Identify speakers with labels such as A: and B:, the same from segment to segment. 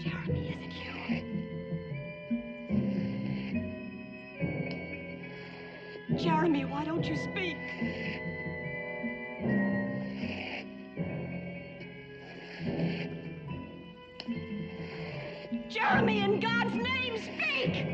A: Jeremy, is it you? Jeremy, why don't you speak? Jeremy, in God's name, speak!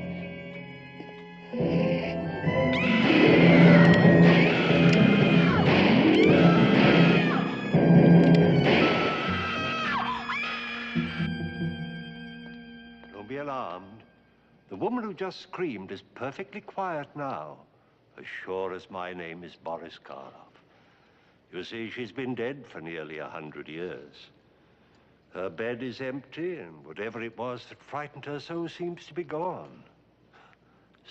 B: Don't be alarmed. The woman who just screamed is perfectly quiet now, as sure as my name is Boris Karloff. You see, she's been dead for nearly 100 years. Her bed is empty, and whatever it was that frightened her so seems to be gone.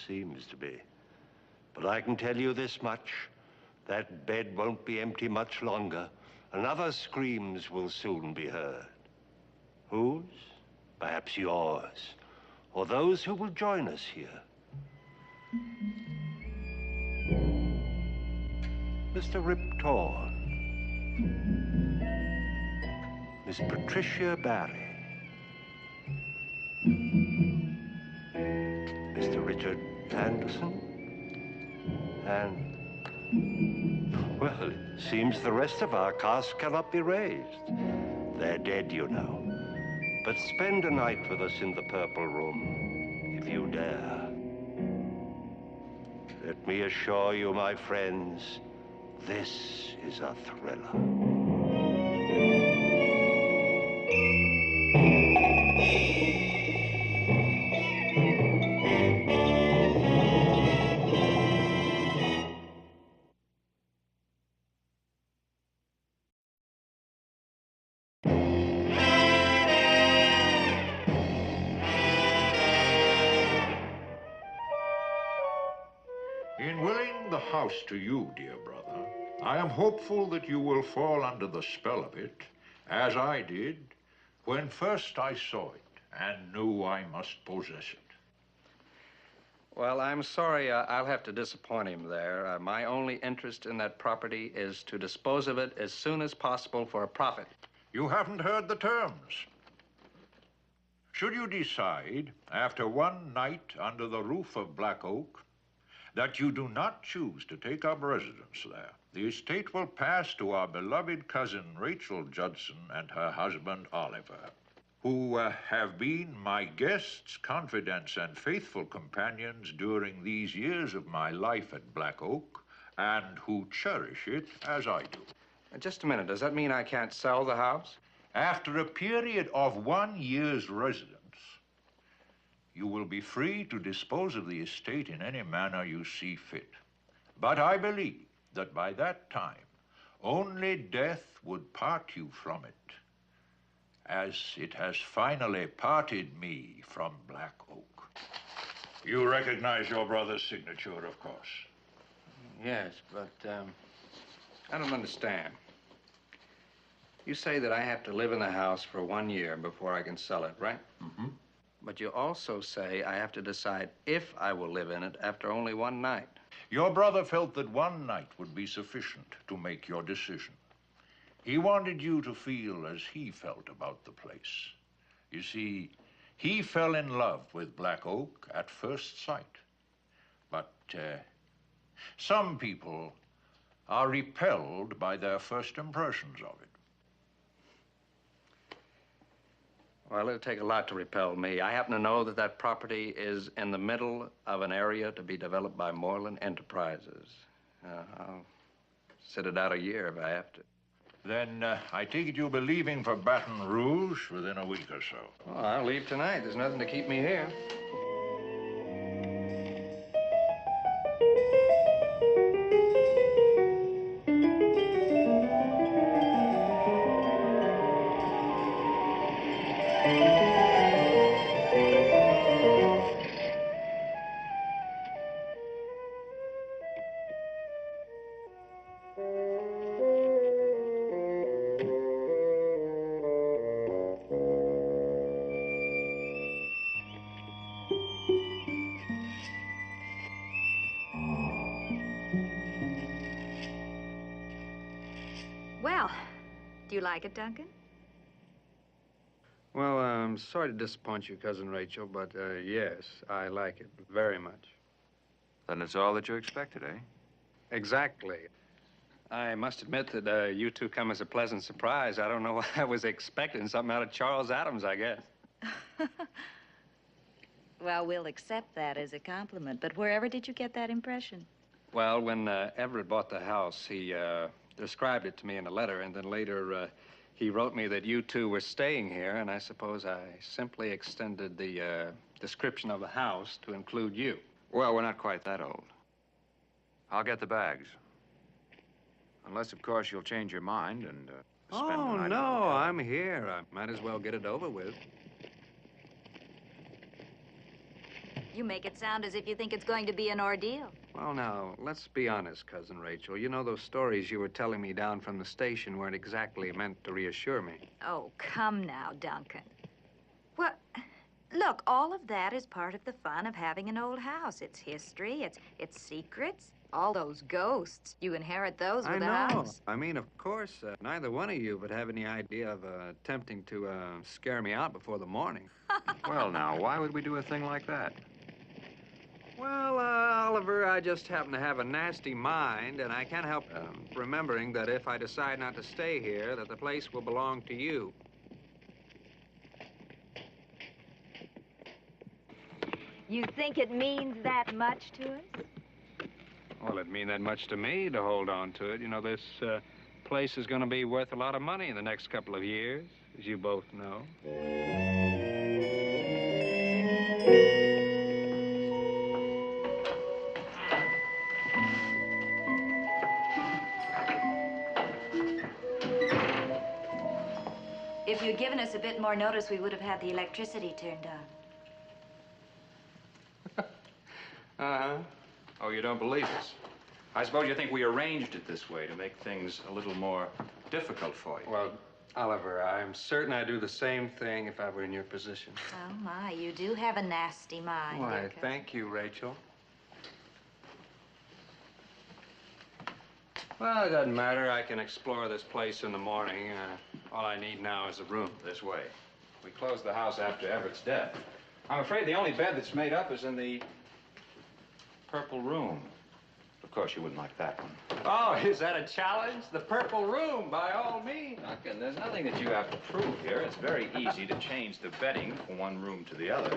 B: Seems to be. But I can tell you this much. That bed won't be empty much longer, and other screams will soon be heard. Whose? Perhaps yours, or those who will join us here. Mr. Rip Torn. Miss Patricia Barry. Mr. Richard Anderson. And, well, it seems the rest of our cast cannot be raised. They're dead, you know. But spend a night with us in the Purple Room, if you dare. Let me assure you, my friends, this is a thriller.
C: In willing the house to you, dear brother, I am hopeful that you will fall under the spell of it, as I did when first I saw it and knew I must possess it.
D: Well, I'm sorry, I'll have to disappoint him there. My only interest in that property is to dispose of it as soon as possible for a profit.
C: You haven't heard the terms. Should you decide, after one night under the roof of Black Oak, that you do not choose to take up residence there, the estate will pass to our beloved cousin Rachel Judson and her husband Oliver, who have been my guests, confidants, and faithful companions during these years of my life at Black Oak, and who cherish it as I do.
D: Just a minute, does that mean I can't sell the house?
C: After a period of 1 year's residence, you will be free to dispose of the estate in any manner you see fit. But I believe that by that time, only death would part you from it, as it has finally parted me from Black Oak. You recognize your brother's signature, of course.
D: Yes, but I don't understand. You say that I have to live in the house for 1 year before I can sell it, right?
C: Mm-hmm.
D: But you also say I have to decide if I will live in it after only one night.
C: Your brother felt that one night would be sufficient to make your decision. He wanted you to feel as he felt about the place. You see, he fell in love with Black Oak at first sight. But some people are repelled by their first impressions of it.
D: Well, it'll take a lot to repel me. I happen to know that that property is in the middle of an area to be developed by Moreland Enterprises. I'll sit it out a year if I have to.
C: Then I take it you'll be leaving for Baton Rouge within a week or so.
D: Well, I'll leave tonight. There's nothing to keep me here.
E: Well, do you like it, Duncan?
D: Well, I'm sorry to disappoint you, Cousin Rachel, but yes, I like it very much.
F: Then it's all that you expected, eh?
D: Exactly. I must admit that you two come as a pleasant surprise. I don't know what I was expecting. Something out of Charles Adams, I guess.
E: Well, we'll accept that as a compliment, but wherever did you get that impression?
D: Well, when Everett bought the house, he described it to me in a letter, and then later he wrote me that you two were staying here, and I suppose I simply extended the description of the house to include you.
F: Well, we're not quite that old. I'll get the bags. Unless, of course, you'll change your mind and spend the
D: Oh,
F: night.
D: no, I'm here. I might as well get it over with.
E: You make it sound as if you think it's going to be an ordeal.
D: Well, now, let's be honest, Cousin Rachel. You know, those stories you were telling me down from the station weren't exactly meant to reassure me.
E: Oh, come now, Duncan. Well, look, all of that is part of the fun of having an old house. It's history, it's secrets, all those ghosts. You inherit those with
D: I
E: the
D: know.
E: house.
D: I mean, of course, neither one of you would have any idea of attempting to scare me out before the morning.
F: Well, now, why would we do a thing like that?
D: Well, Oliver, I just happen to have a nasty mind, and I can't help remembering that if I decide not to stay here, that the place will belong to you.
E: You think it means that much to us?
D: Well, it'd mean that much to me to hold on to it. You know, this place is going to be worth a lot of money in the next couple of years, as you both know.
E: If you'd given us a bit more notice, we would have had the electricity turned on.
F: Uh-huh. Oh, you don't believe us? I suppose you think we arranged it this way to make things a little more difficult for you.
D: Well, Oliver, I'm certain I'd do the same thing if I were in your position.
E: Oh, my, you do have a nasty mind.
D: Why,
E: Duncan.
D: thank you, Rachel. Well, it doesn't matter. I can explore this place in the morning. All I need now is a room.
F: This way. We closed the house after Everett's death. I'm afraid the only bed that's made up is in the purple room. Of course, you wouldn't like that one.
D: Oh, is that a challenge? The purple room, by all means.
F: Duncan, there's nothing that you have to prove here. It's very easy to change the bedding from one room to the other.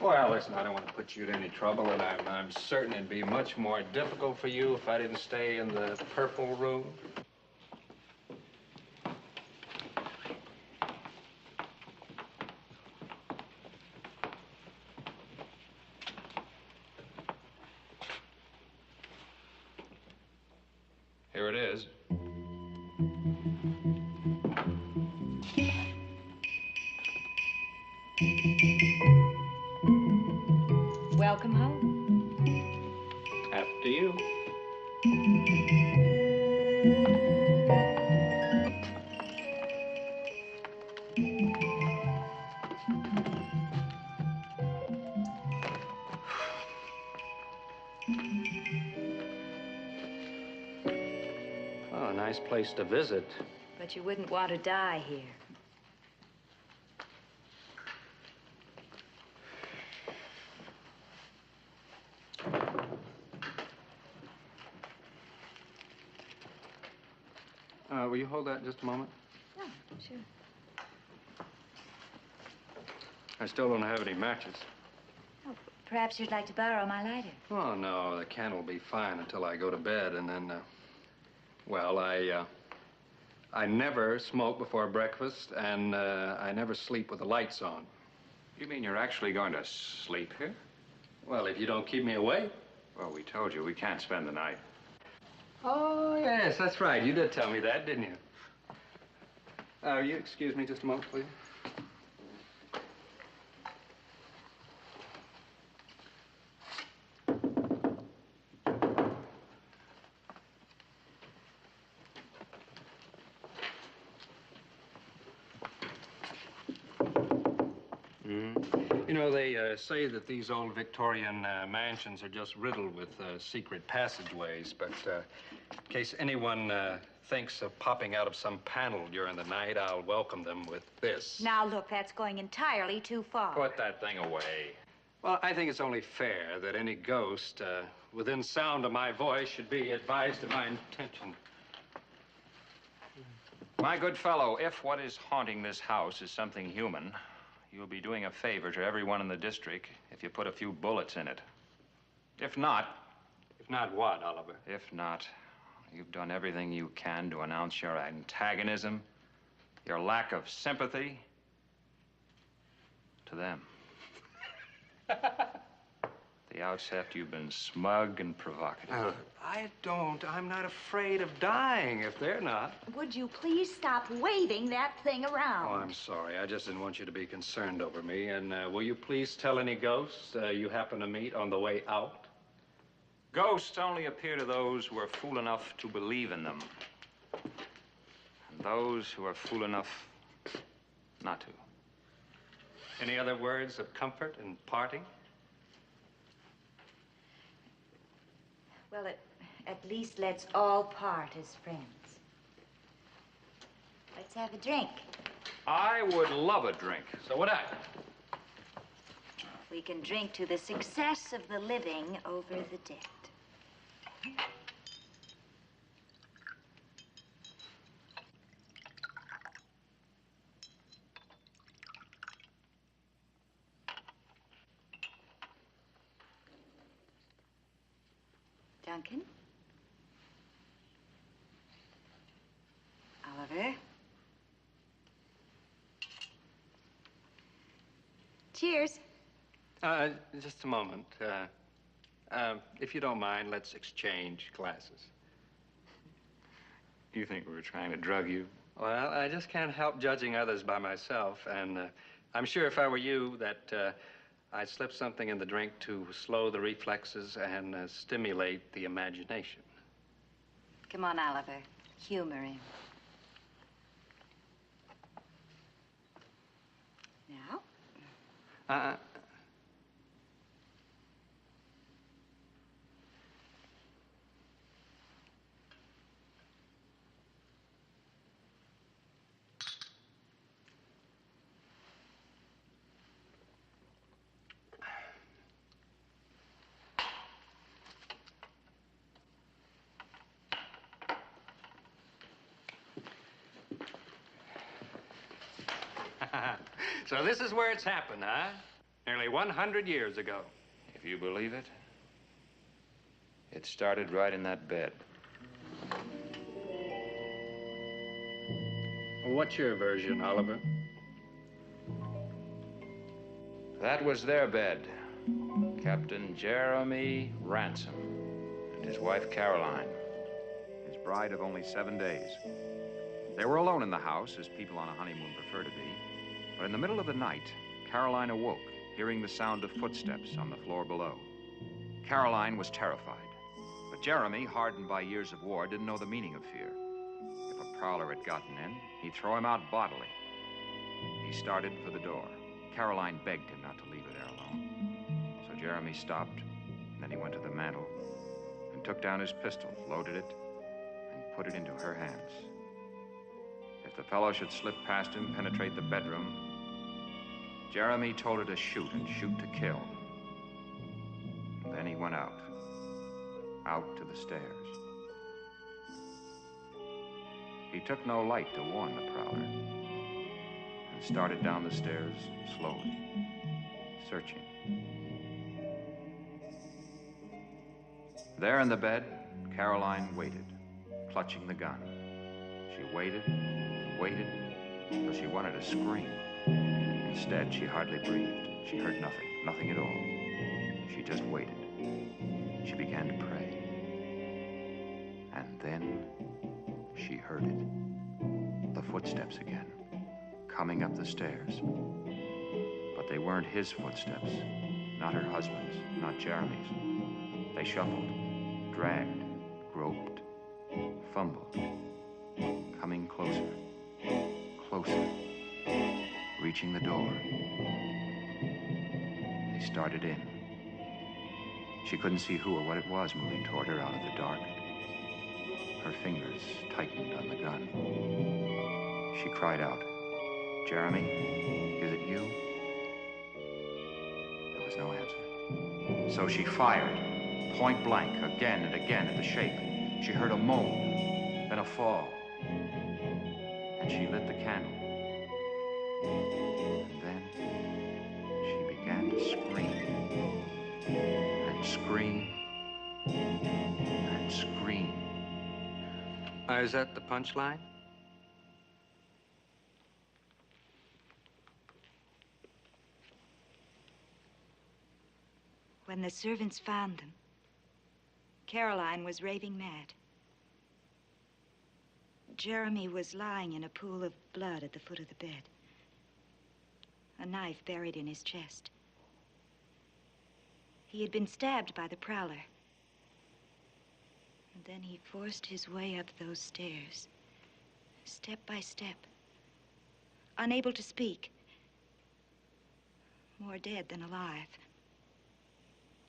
D: Well, listen, I don't want to put you to any trouble, and I'm certain it'd be much more difficult for you if I didn't stay in the purple room.
F: Here it is.
E: Welcome home.
D: After you. Oh, a nice place to visit.
E: But you wouldn't want to die here.
D: Will you hold that just a moment?
E: Oh, sure.
D: I still don't have any matches.
E: Oh, perhaps you'd like to borrow my lighter.
D: Oh, no, the candle will be fine until I go to bed, and then, well, I never smoke before breakfast, and I never sleep with the lights on.
F: You mean you're actually going to sleep here?
D: Well, if you don't keep me awake.
F: Well, we told you we can't spend the night.
D: Oh, yes, that's right. You did tell me that, didn't you? You excuse me just a moment, please? You know, they say that these old Victorian mansions are just riddled with secret passageways, but in case anyone thinks of popping out of some panel during the night, I'll welcome them with this.
E: Now, look, that's going entirely too far.
F: Put that thing away.
D: Well, I think it's only fair that any ghost within sound of my voice should be advised of my intention.
F: My good fellow, if what is haunting this house is something human, you'll be doing a favor to everyone in the district if you put a few bullets in it. If not...
D: If not what, Oliver?
F: If not, you've done everything you can to announce your antagonism, your lack of sympathy to them. The outset, you've been smug and provocative.
D: I'm not afraid of dying if they're not.
E: Would you please stop waving that thing around?
D: Oh, I'm sorry. I just didn't want you to be concerned over me. And will you please tell any ghosts you happen to meet on the way out?
F: Ghosts only appear to those who are fool enough to believe in them. And those who are fool enough not to.
D: Any other words of comfort in parting?
E: Well, at least let's all part as friends. Let's have a drink.
F: I would love a drink.
D: So would I.
E: We can drink to the success of the living over the dead. Duncan? Oliver? Cheers.
D: Just a moment. If you don't mind, let's exchange glasses.
F: You think we were trying to drug you?
D: Well, I just can't help judging others by myself, and I'm sure if I were you that I'd slip something in the drink to slow the reflexes and stimulate the imagination.
E: Come on, Oliver. Humor him. Now?
D: So this is where it's happened, huh? Nearly 100 years ago.
F: If you believe it, it started right in that bed.
D: What's your version, Oliver?
F: That was their bed. Captain Jeremy Ransom and his wife Caroline.
G: His bride of only 7 days. They were alone in the house, as people on a honeymoon prefer to be. But in the middle of the night, Caroline awoke, hearing the sound of footsteps on the floor below. Caroline was terrified. But Jeremy, hardened by years of war, didn't know the meaning of fear. If a prowler had gotten in, he'd throw him out bodily. He started for the door. Caroline begged him not to leave her there alone. So Jeremy stopped, and then he went to the mantel and took down his pistol, loaded it, and put it into her hands. If the fellow should slip past him, penetrate the bedroom, Jeremy told her to shoot and shoot to kill. And then he went out to the stairs. He took no light to warn the prowler and started down the stairs slowly, searching. There in the bed, Caroline waited, clutching the gun. She waited, waited, till she wanted to scream. Instead, she hardly breathed. She heard nothing, nothing at all. She just waited. She began to pray. And then she heard it. The footsteps again, coming up the stairs. But they weren't his footsteps, not her husband's, not Jeremy's. They shuffled, dragged, groped, fumbled, coming closer, closer, reaching the door. started in. She couldn't see who or what it was moving toward her out of the dark. Her fingers tightened on the gun. She cried out, "Jeremy, is it you?" There was no answer. So she fired, point blank, again and again at the shape. She heard a moan, then a fall. And she lit the candle. And then she began to scream. And scream. And scream.
D: Is that the punchline?
E: When the servants found them, Caroline was raving mad. Jeremy was lying in a pool of blood at the foot of the bed. A knife buried in his chest. He had been stabbed by the prowler. And then he forced his way up those stairs, step by step, unable to speak, more dead than alive,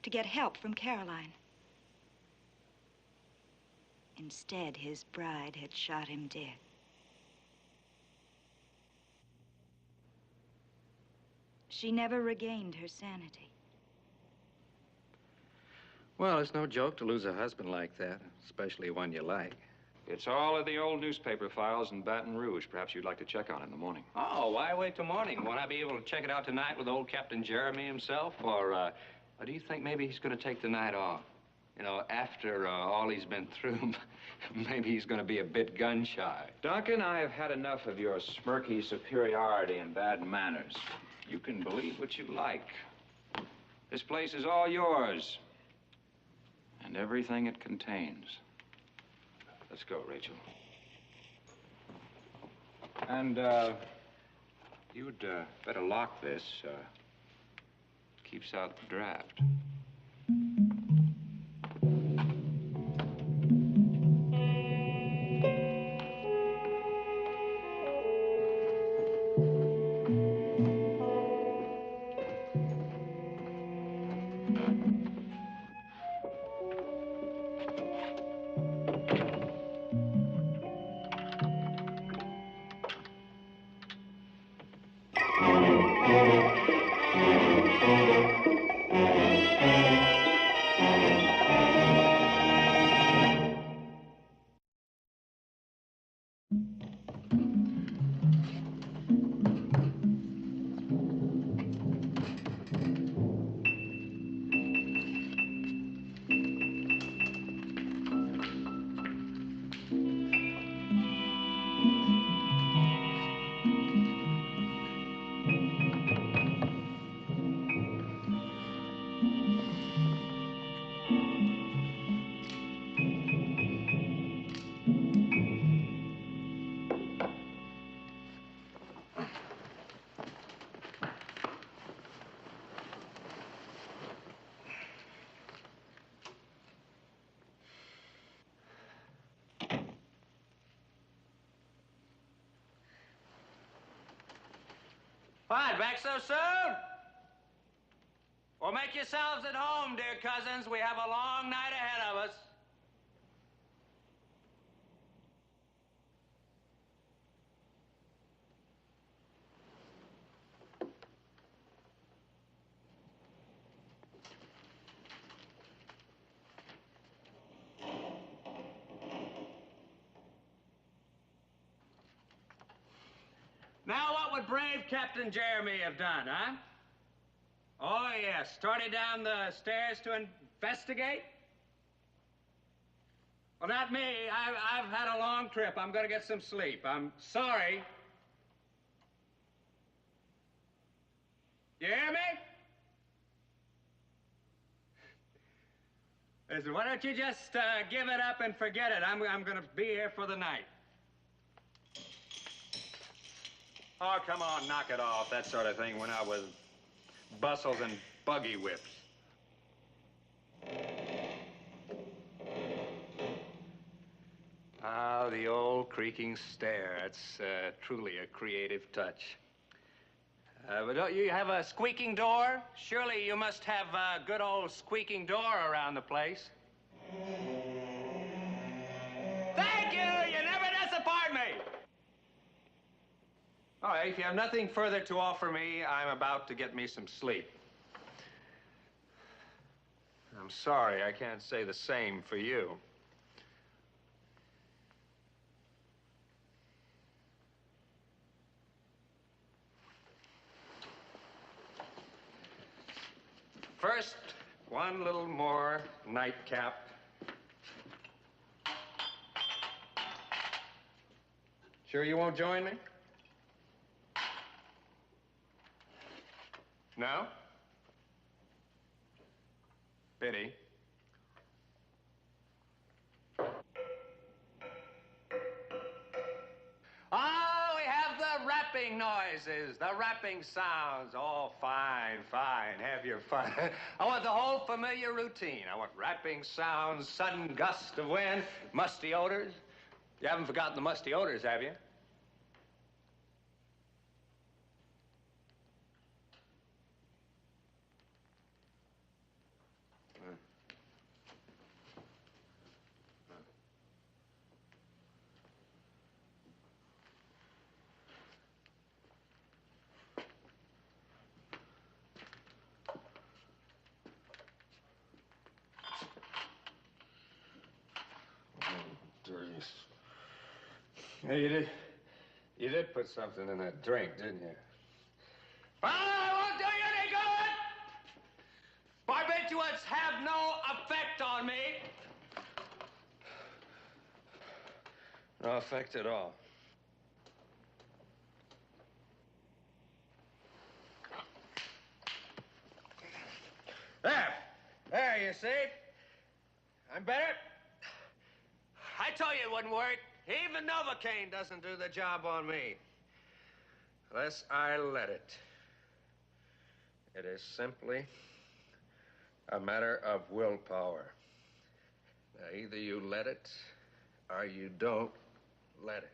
E: to get help from Caroline. Instead, his bride had shot him dead. She never regained her sanity.
D: Well, it's no joke to lose a husband like that, especially one you like.
G: It's all in the old newspaper files in Baton Rouge. Perhaps you'd like to check on it in the morning.
D: Oh, why wait till morning? Won't I be able to check it out tonight with old Captain Jeremy himself? Or do you think maybe he's going to take the night off? You know, after all he's been through, maybe he's going to be a bit gun-shy.
G: Duncan, I have had enough of your smirky superiority and bad manners. You can believe what you like. This place is all yours. And everything it contains. Let's go, Rachel. And, you'd better lock this. Keeps out the draft.
D: What, back so soon? Well, make yourselves at home, dear cousins. We have a long night ahead of us. Now, what would brave Captain Jeremy have done, huh? Oh, yes, started down the stairs to investigate? Well, not me. I've had a long trip. I'm going to get some sleep. I'm sorry. You hear me? Listen, why don't you just give it up and forget it? I'm going to be here for the night. Oh, come on, knock it off. That sort of thing went out with bustles and buggy whips. Ah, the old creaking stair. That's truly a creative touch. But don't you have a squeaking door? Surely you must have a good old squeaking door around the place. Thank you! You never disappoint me! All right, if you have nothing further to offer me, I'm about to get me some sleep. I'm sorry, I can't say the same for you. First, one little more nightcap. Sure you won't join me? No? Pity. Oh, we have the rapping noises, the rapping sounds. Oh, fine, fine. Have your fun. I want the whole familiar routine. I want rapping sounds, sudden gusts of wind, musty odors. You haven't forgotten the musty odors, have you? Yeah, you did put something in that drink, didn't you? Well, I won't do you any good! Barbiturates have no effect on me. No effect at all. There, you see? I'm better. I told you it wouldn't work. Even Novocaine doesn't do the job on me. Unless I let it. It is simply a matter of willpower. Now, either you let it or you don't let it.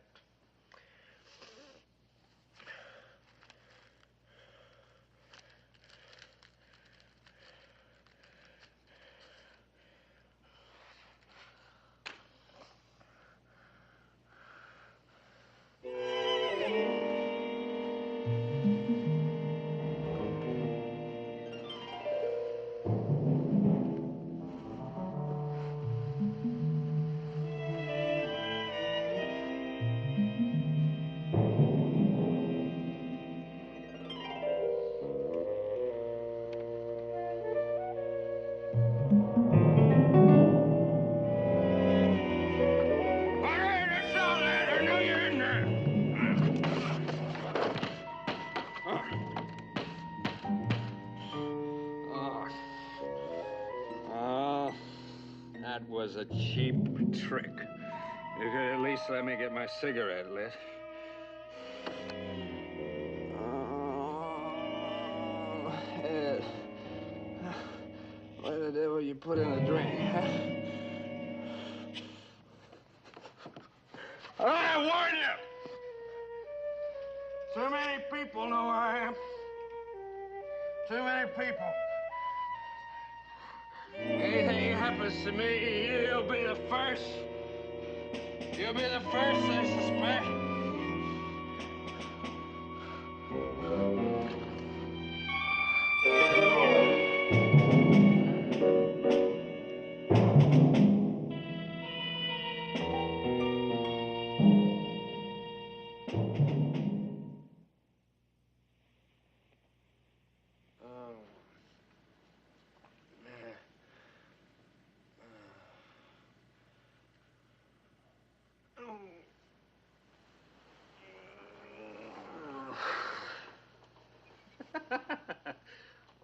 D: That was a cheap trick. You could at least let me get my cigarette lit. Oh, Ed. What the devil you put in the drink, huh? I warn you! Too many people know where I am. Too many people. Anything happens to me, you'll be the first. You'll be the first I suspect.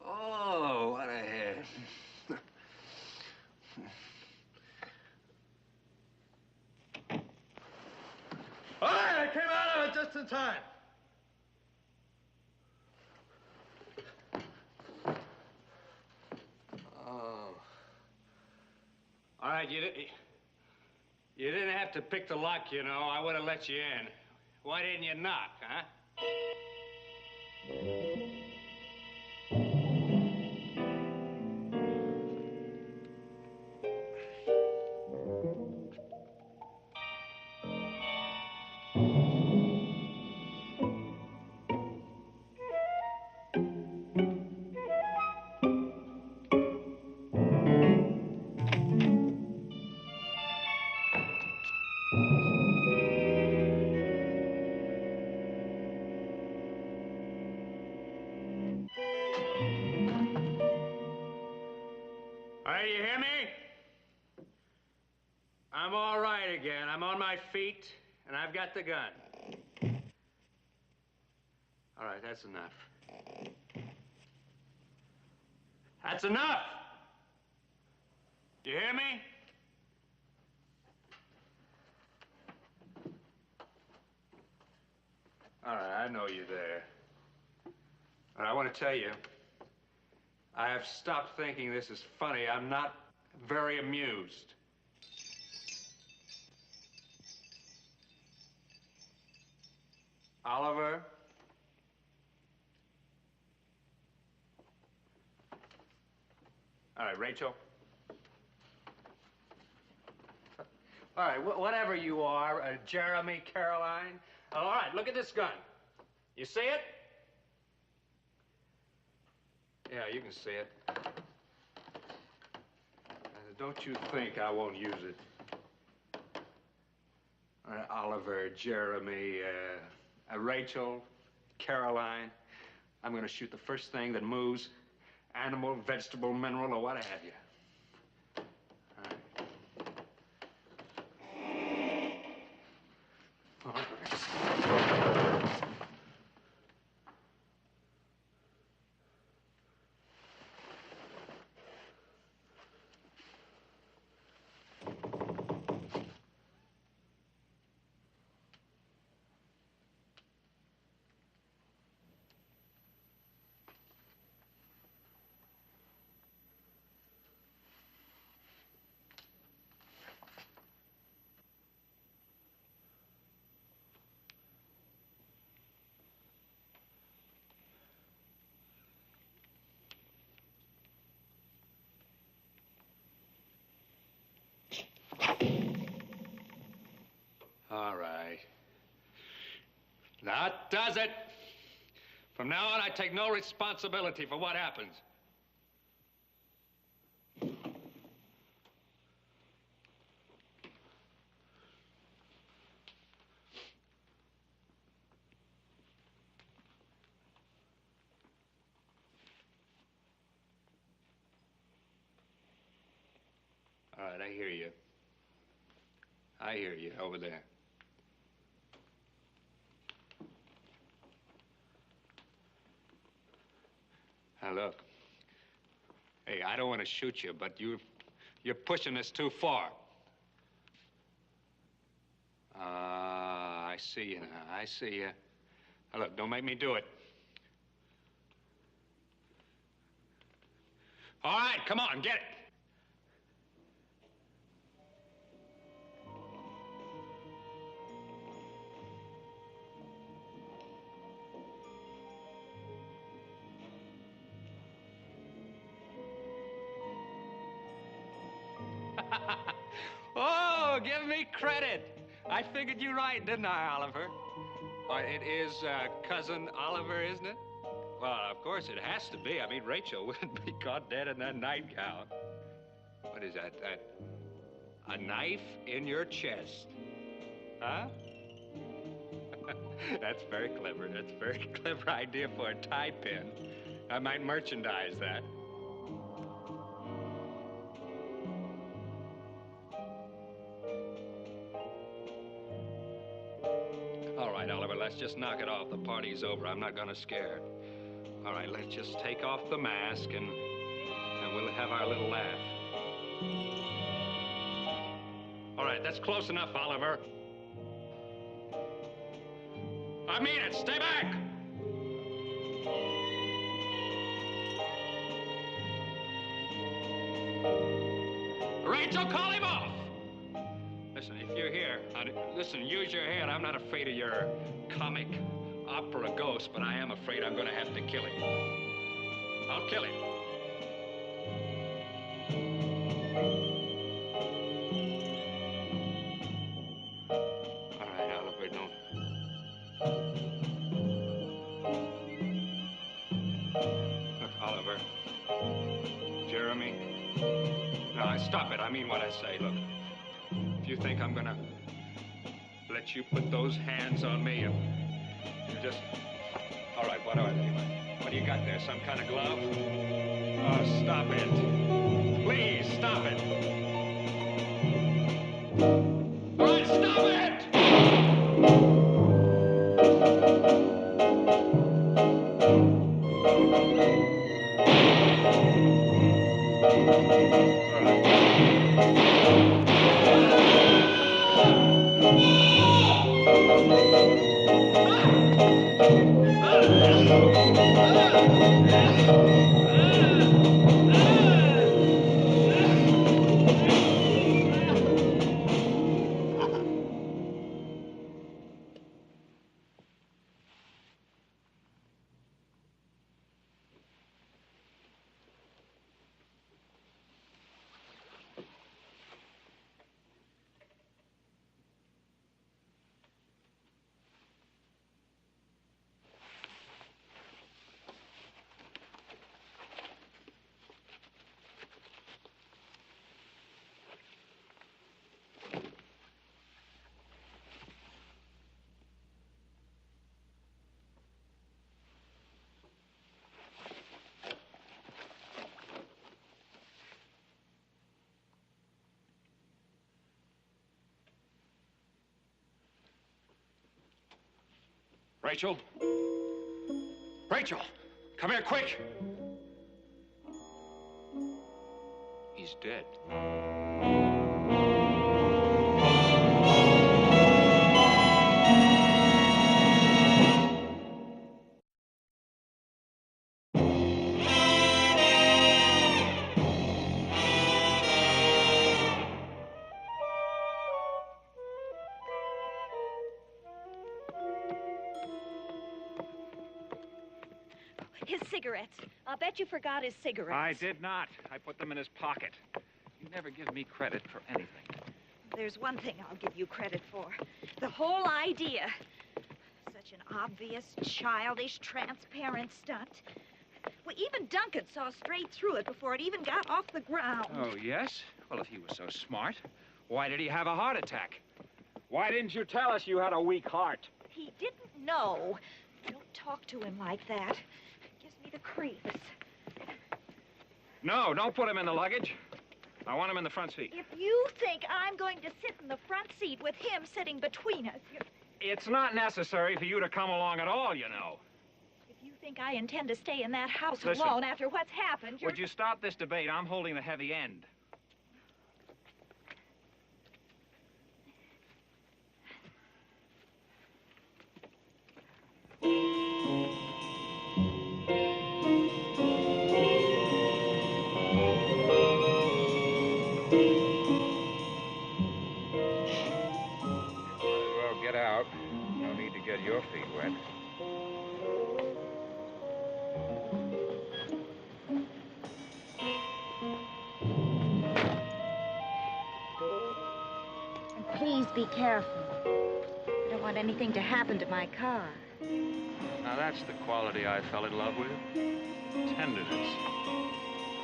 D: Oh, what a head. All right, I came out of it just in time. Oh. All right, you didn't have to pick the lock, you know. I would have let you in. Why didn't you knock, huh?
H: hear me? I'm all right again. I'm on my feet, and I've got the gun. All right, that's enough. That's enough! Do you hear me? All right, I know you're there. And I want to tell you, I have stopped thinking this is funny. I'm not very amused. Oliver? All right, Rachel. All right, whatever you are, Jeremy, Caroline. All right, look at this gun. You see it? Yeah, you can see it. Don't you think I won't use it? All right, Oliver, Jeremy, Rachel, Caroline. I'm going to shoot the first thing that moves, animal, vegetable, mineral, or what have you. All right. All right. All right. That does it. From now on, I take no responsibility for what happens. All right, I hear you. I hear you over there. Now, look. Hey, I don't want to shoot you, but you're pushing this too far. I see you now. I see you. Now, look, don't make me do it. All right, come on, get it. Oh, give me credit. I figured you right, didn't I, Oliver? It is Cousin Oliver, isn't it? Well, of course it has to be. I mean, Rachel wouldn't be caught dead in that nightgown. What is that? A knife in your chest? Huh? That's very clever. That's a very clever idea for a tie pin. I might merchandise that. All right, Oliver, let's just knock it off. The party's over. I'm not gonna scare. All right, let's just take off the mask and we'll have our little laugh. All right, that's close enough, Oliver. I mean it. Stay back! Rachel, call him off! Listen, if you're here, listen, use your head. I'm not afraid of your comic opera ghost, but I am afraid I'm going to have to kill him. I'll kill him. All right, Oliver, don't. Look, Oliver. Jeremy. No, stop it. I mean what I say. Look. If you think I'm gonna let you put those hands on me, you just... All right, what do you got there? Some kind of glove? Oh, stop it. Please, stop it. All right, stop it! Rachel? Rachel! Come here, quick! He's dead.
I: His cigarettes. I'll bet you forgot his cigarettes.
G: I did not. I put them in his pocket. You never give me credit for anything.
I: There's one thing I'll give you credit for. The whole idea. Such an obvious, childish, transparent stunt. Well, even Duncan saw straight through it before it even got off the ground.
G: Oh, yes? Well, if he was so smart, why did he have a heart attack? Why didn't you tell us you had a weak heart?
I: He didn't know. Don't talk to him like that. Gives me the creeps.
G: No, don't put him in the luggage. I want him in the front seat.
I: If you think I'm going to sit in the front seat with him sitting between us,
G: It's not necessary for you to come along at all, you know.
I: if you think I intend to stay in that house
G: Listen.
I: alone after what's happened,
G: Would you stop this debate? I'm holding the heavy end.
F: Well, get out. No need to get your feet wet.
E: And please be careful. I don't want anything to happen to my car.
G: Now, that's the quality I fell in love with. Tenderness.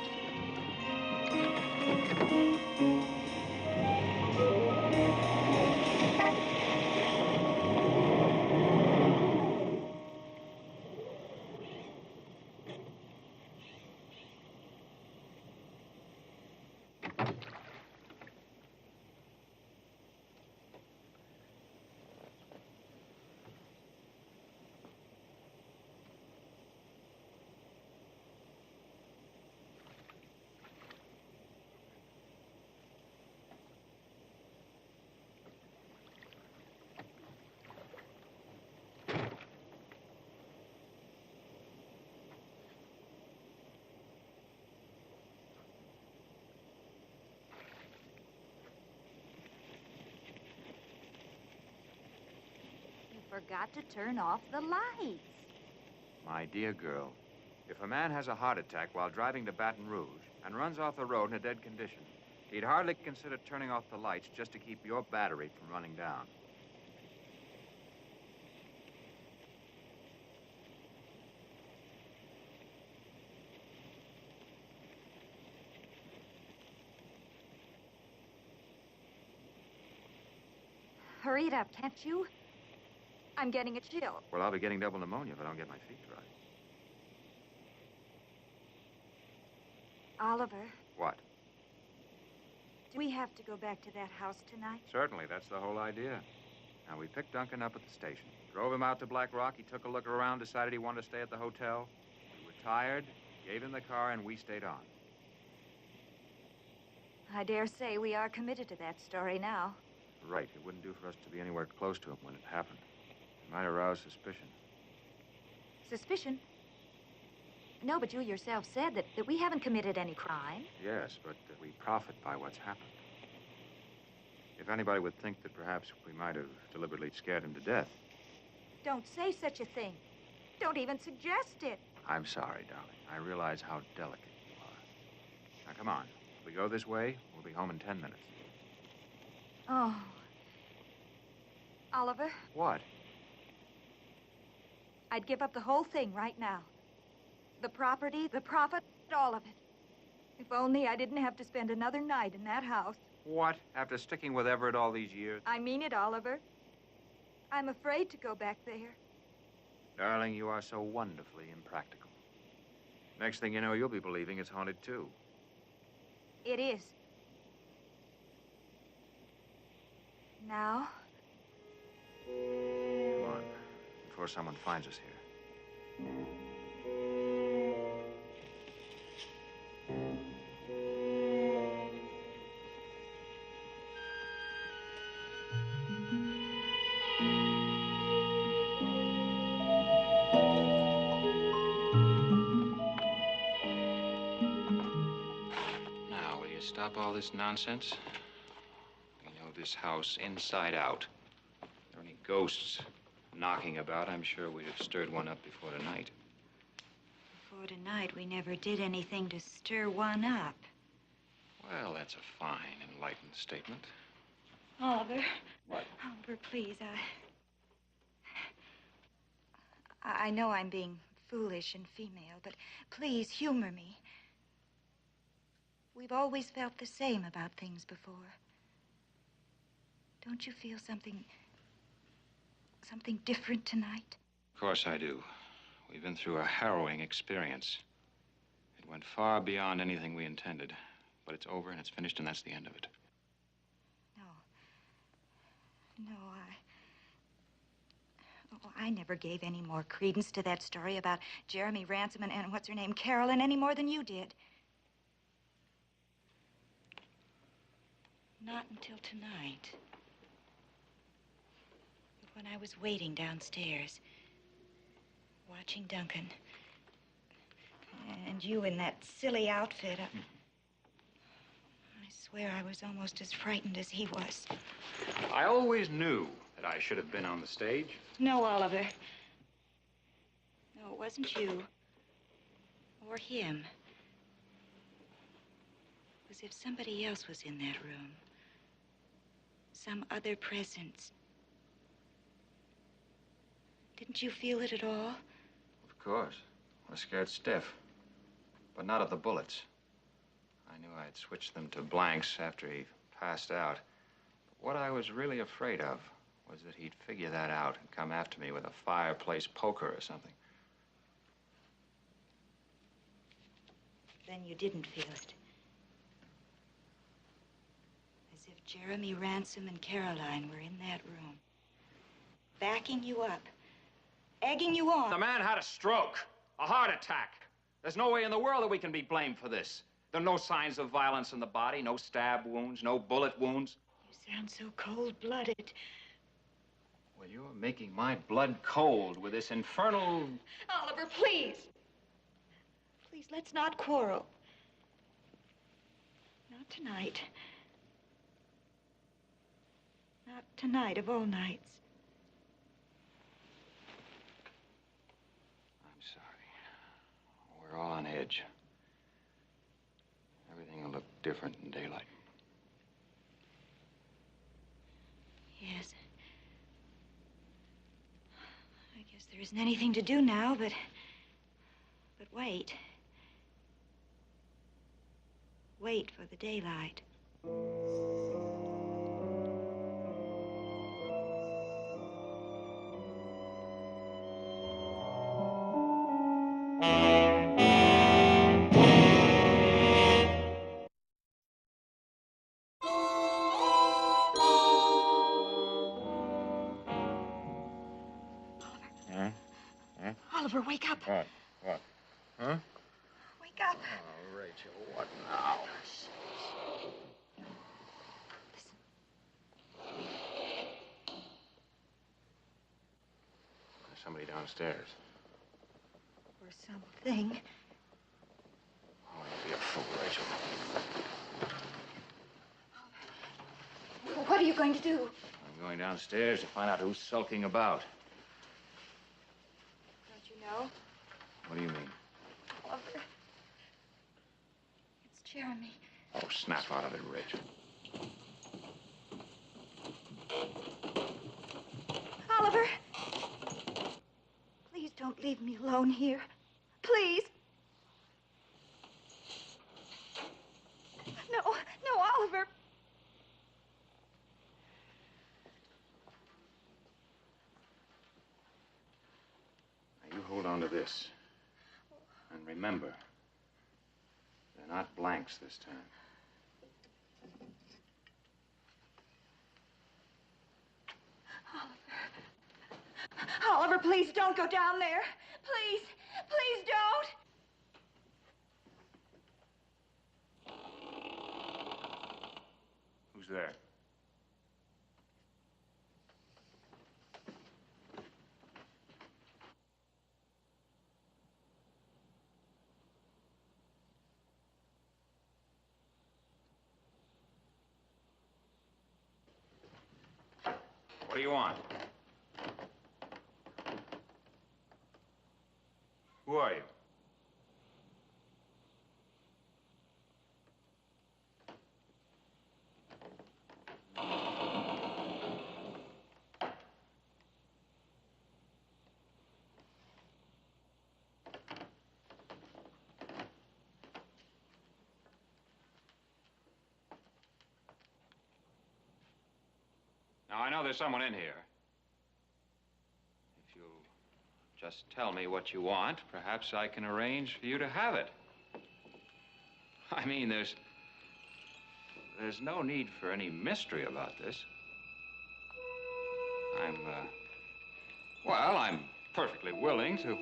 E: You forgot to turn off the lights.
G: My dear girl, if a man has a heart attack while driving to Baton Rouge and runs off the road in a dead condition, he'd hardly consider turning off the lights just to keep your battery from running down.
E: Hurry it up, can't you? I'm getting a chill.
G: Well, I'll be getting double pneumonia if I don't get my feet dry.
E: Oliver,
G: What?
E: Do we have to go back to that house tonight?
G: Certainly, that's the whole idea. Now, we picked Duncan up at the station, drove him out to Black Rock. He took a look around, decided he wanted to stay at the hotel. We were tired, gave him the car, and we stayed on.
E: I dare say we are committed to that story now.
G: Right. It wouldn't do for us to be anywhere close to him when it happened. It might arouse suspicion.
E: Suspicion? No, but you yourself said that we haven't committed any crime.
G: Yes, but we profit by what's happened. If anybody would think that perhaps we might have deliberately scared him to death.
E: Don't say such a thing. Don't even suggest it.
G: I'm sorry, darling. I realize how delicate you are. Now, come on. If we go this way, we'll be home in 10 minutes.
E: Oh. Oliver,
G: What?
E: I'd give up the whole thing right now. The property, the profit, all of it. If only I didn't have to spend another night in that house.
G: What? After sticking with Everett all these years?
E: I mean it, Oliver. I'm afraid to go back there.
G: Darling, you are so wonderfully impractical. Next thing you know, you'll be believing it's haunted, too.
E: It is. Now?
G: Come on, before someone finds us here.
F: Now, will you stop all this nonsense? We know this house inside out. If there are any ghosts knocking about, I'm sure we'd have stirred one up before tonight.
I: Before tonight, we never did anything to stir one up.
F: Well, that's a fine, enlightened statement.
I: Oliver.
F: What?
I: Oliver, please, I know I'm being foolish and female, but please humor me. We've always felt the same about things before. Don't you feel something different tonight?
F: Of course I do. We've been through a harrowing experience. It went far beyond anything we intended. But it's over and it's finished and that's the end of it.
I: No, I never gave any more credence to that story about Jeremy Ransom and what's her name, Carolyn, any more than you did. Not until tonight. But when I was waiting downstairs, watching Duncan, and you in that silly outfit, I swear I was almost as frightened as he was.
F: I always knew that I should have been on the stage.
I: No, Oliver. No, it wasn't you. Or him. It was if somebody else was in that room. Some other presence. Didn't you feel it at all?
F: Of course. I was scared stiff. But not of the bullets. I knew I'd switched them to blanks after he passed out. But what I was really afraid of was that he'd figure that out and come after me with a fireplace poker or something.
I: Then you didn't feel it. As if Jeremy Ransom and Caroline were in that room. Backing you up. Egging you on.
D: The man had a stroke, a heart attack. There's no way in the world that we can be blamed for this. There are no signs of violence in the body, no stab wounds, no bullet wounds.
I: You sound so cold-blooded.
F: Well, you're making my blood cold with this infernal...
I: Oliver, please. Please, let's not quarrel. Not tonight. Not tonight of all nights.
F: I'm sorry. We're all on edge. Everything will look different in daylight.
I: Yes. I guess there isn't anything to do now, but wait. Wait for the daylight. Oliver, wake up.
C: What? What? Huh?
I: Wake up.
C: Oh, Rachel, what now?
F: There's somebody downstairs.
I: Or something.
F: Oh, don't be a fool, Rachel.
I: What are you going to do?
F: I'm going downstairs to find out who's sulking about.
I: Don't you know?
F: What do you mean?
I: Oliver. It's Jeremy.
F: Oh, snap out of it, Rachel.
I: Oliver. Please don't leave me alone here. Please. No, Oliver.
F: Now, you hold on to this. And remember, they're not blanks this time.
I: Oliver, please don't go down there. Please, please don't.
F: Who's there? What do you want? Who are you? Now, I know there's someone in here. If you'll just tell me what you want, perhaps I can arrange for you to have it. I mean, there's no need for any mystery about this. I'm perfectly willing to...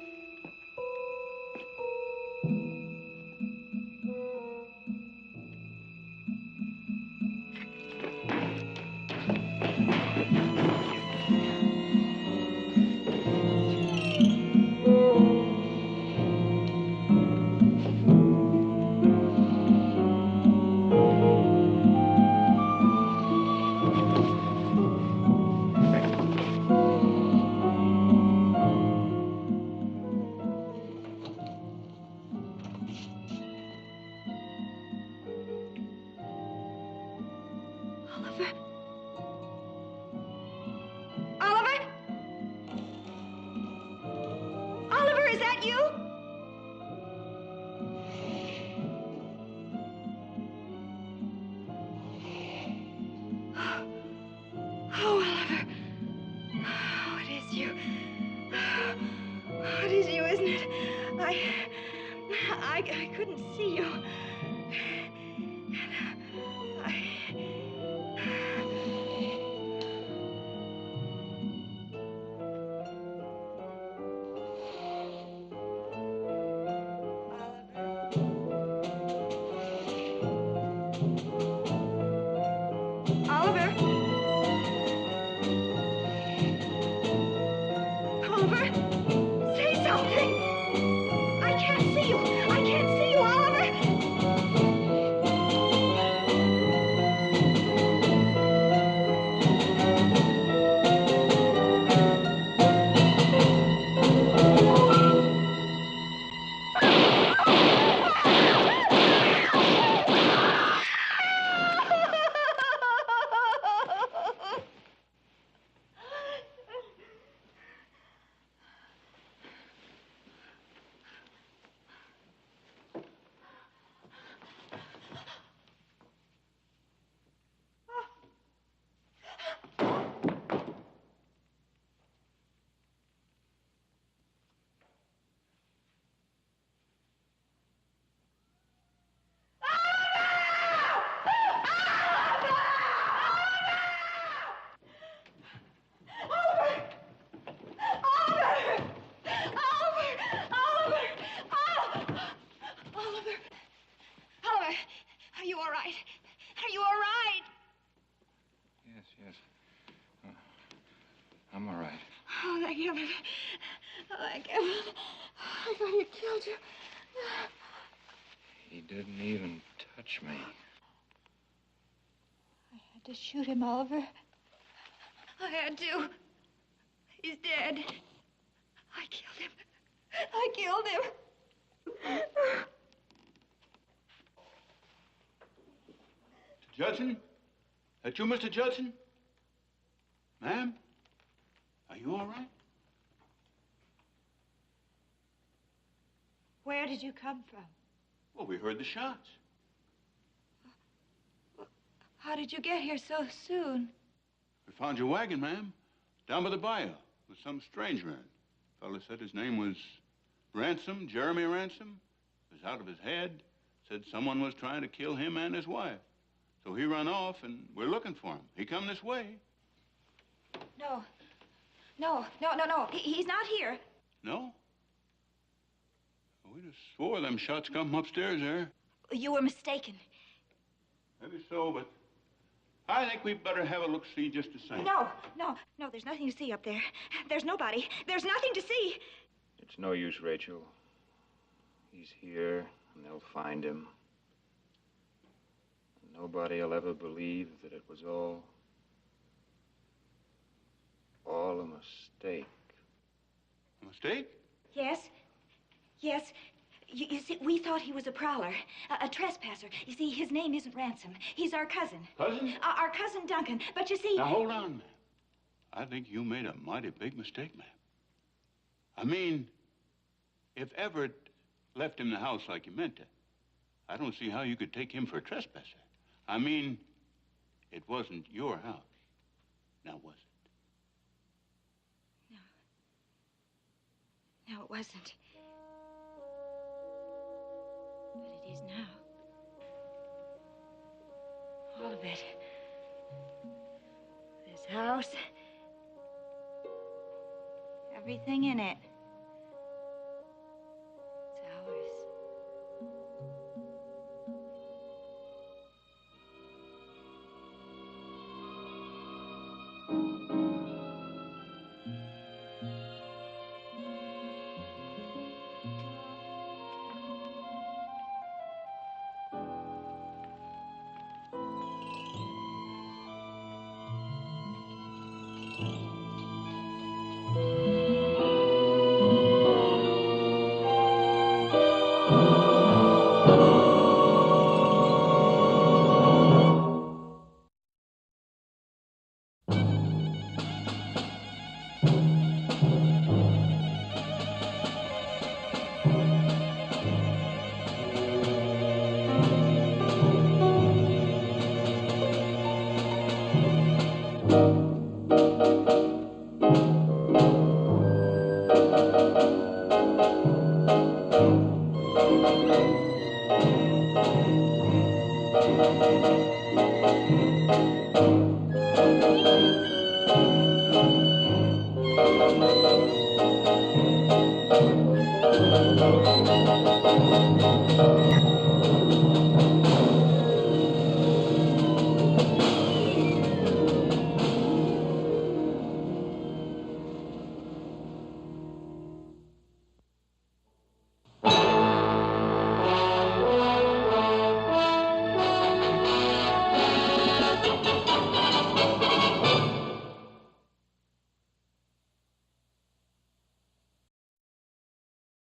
I: Oliver, is that you? Oh, Oliver. Oh, it is you. Oh, it is you, isn't it? I couldn't see you. Oliver? Oliver? Say something! I can't see you! I can't see you, Oliver! Are you all right? Are you all right?
F: Yes, yes. I'm all right.
I: Oh, thank heaven. Oh, thank heaven. I thought he killed you.
F: He didn't even touch me.
I: I had to shoot him, Oliver. I had to. He's dead. I killed him. I killed him.
J: Judson? That you, Mr. Judson? Ma'am? Are you all right?
I: Where did you come from?
J: Well, we heard the shots.
I: How did you get here so soon?
J: We found your wagon, ma'am, down by the bayou with some stranger in it. Fellow said his name was Ransom, Jeremy Ransom. Was out of his head. Said someone was trying to kill him and his wife. So he run off, and we're looking for him. He come this way.
I: No. He's not here.
J: No? We just swore them shots come from upstairs there.
I: You were mistaken.
J: Maybe so, but I think we'd better have a look-see just the same.
I: No, there's nothing to see up there. There's nobody. There's nothing to see.
F: It's no use, Rachel. He's here, and they'll find him. And nobody'll ever believe that it was all a mistake.
J: A mistake?
I: Yes. You see, we thought he was a prowler, a trespasser. You see, his name isn't Ransom. He's our cousin.
J: Cousin?
I: Our cousin Duncan. But you see...
J: Now, hold on, ma'am. I think you made a mighty big mistake, ma'am. I mean, if Everett left him the house like he meant to, I don't see how you could take him for a trespasser. I mean, it wasn't your house. Now, was it?
I: No, it wasn't. But it is now. All of it. This house. Everything in it. It's ours.